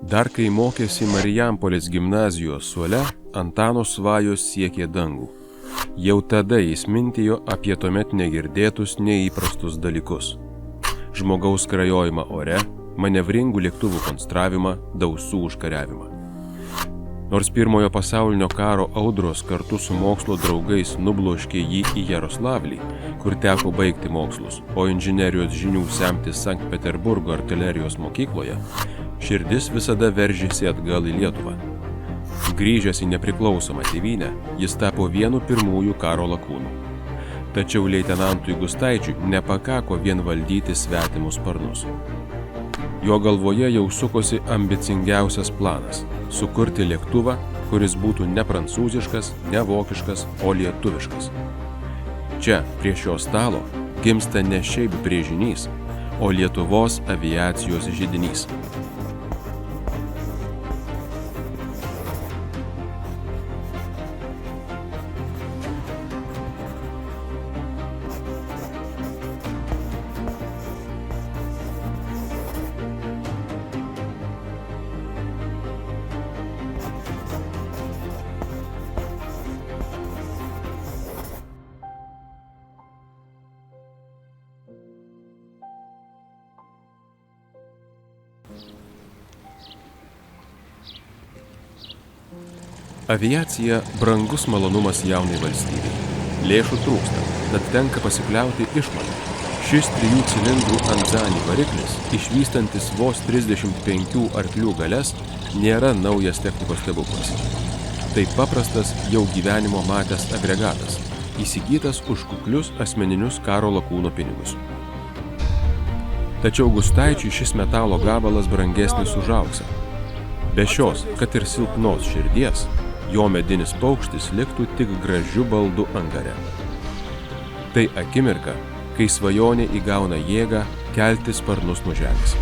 Dar kai mokėsi Marijampolės gimnazijos suole, Antano svajos siekė dangų. Jau tada jis mintijo apie tuomet negirdėtus, neįprastus dalykus. Žmogaus skrajojimą ore, manevringų lėktuvų konstravimą, dausų užkariavimą. Nors pirmojo pasaulinio karo audros kartu su mokslo draugais nubloškė jį į Jaroslavlį, kur teko baigti mokslus, o inžinerijos žinių semtis Sankt Peterburgo artilerijos mokykloje, širdis visada veržėsi atgal į Lietuvą. Grįžęs į nepriklausomą tėvynę, jis tapo vienu pirmųjų karo lakūnų. Tačiau leitenantui Gustaičiui nepakako vien valdyti svetimus sparnus. Jo galvoje jau sukosi ambicingiausias planas – sukurti lėktuvą, kuris būtų ne prancūziškas, ne vokiškas, o lietuviškas. Čia, prie šio stalo, gimsta ne šiaip brėžinys, o Lietuvos aviacijos židinys. Aviacija brangus malonumas jaunai valstybei. Lėšų trūksta, tad tenka pasikliauti išmane. Šis 3 cilindrų Anzani variklis, išvystantis vos 35 arklių galias, nėra naujas technikos stebuklas. Tai paprastas, jau gyvenimo matęs agregatas, įsigytas už kuklius asmeninius karo lakūno pinigus. Tačiau Gustaičiui šis metalo gabalas brangesnis už auksą. Be šios, kad ir silpnos širdies, jo medinis paukštis liktų tik gražiu baldu angare. Tai akimirka, kai svajonė įgauna jėgą kelti sparnus nuo žemės.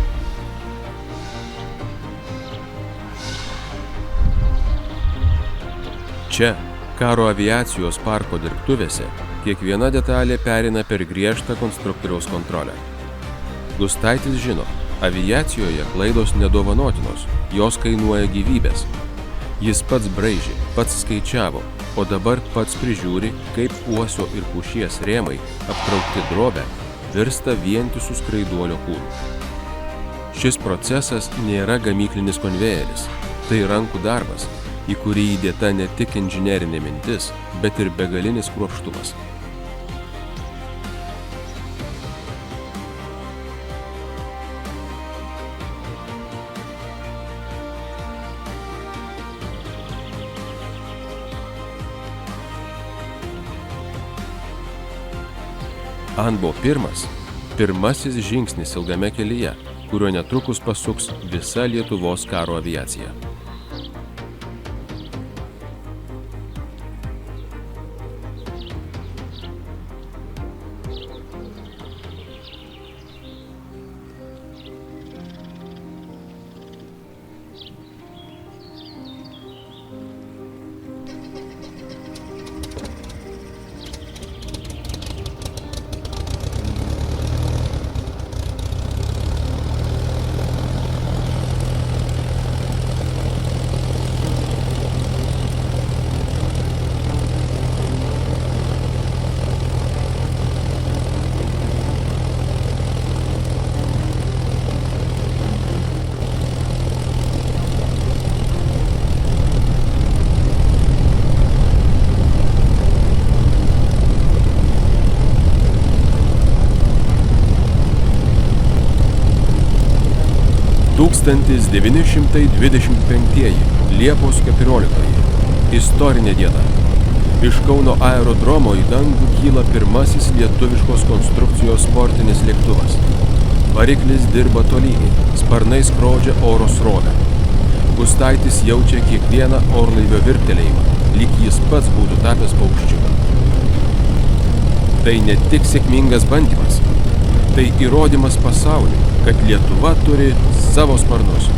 Čia, karo aviacijos parko dirbtuvėse, kiekviena detalė pereina per griežtą konstruktoriaus kontrolę. Gustaitis žino, aviacijoje klaidos nedovanotinos, jos kainuoja gyvybės. Jis pats braižė, pats skaičiavo, o dabar pats prižiūri, kaip uosio ir pušies rėmai, aptraukti drobę, virsta vientisu skraiduolio kūnu. Šis procesas nėra gamyklinis konvejeris, tai rankų darbas, į kurį įdėta ne tik inžinerinė mintis, bet ir begalinis kruopštumas. Anbo pirmasis žingsnis ilgame kelyje, kuriuo netrukus pasuks visa Lietuvos karo aviacija. Tūkstantis 925 Liepos 14. Istorinė diena. Iš Kauno aerodromo į dangų kyla pirmasis lietuviškos konstrukcijos sportinis lėktuvas. Variklis dirba tolygiai, sparnai skrodžia oro srovę. Gustaitis jaučia kiekvieną orlaivio virptelėjimą, lyg jis pats būtų tapęs paukščiu. Tai ne tik sėkmingas bandymas, tai įrodymas pasauliui, kad Lietuva turi savo sparnus.